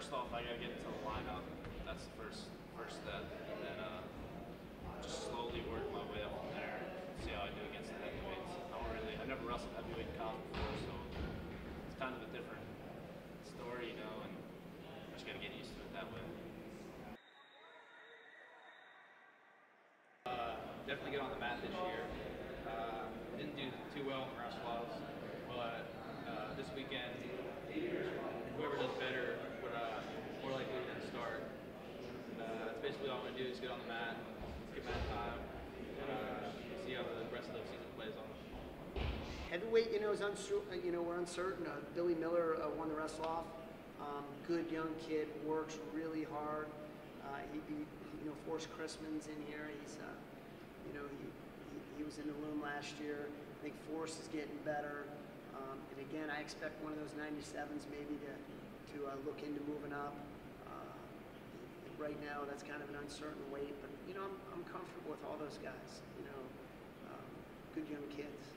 first off, I gotta get into the lineup. That's the first step, and then just slowly work my way up from there. See how I do against the heavyweights. I never wrestled heavyweight in college before, so it's kind of a different story, you know, and I just gotta get used to it that way. Definitely get on the mat this year. Didn't do too well in the wrestling, but this weekend, whoever does better would more likely than start. That's basically all I'm going to do is get on the mat, get mat time, and see how the rest of the season plays on. Heavyweight, we're uncertain. Billy Miller won the wrestle off. Good young kid, works really hard. He beat, Forrest Chrisman's in here. He's, he was in the room last year. I think Forrest is getting better. And again, I expect one of those 97s maybe to look into moving up. Right now, that's kind of an uncertain weight, but I'm comfortable with all those guys. Good young kids.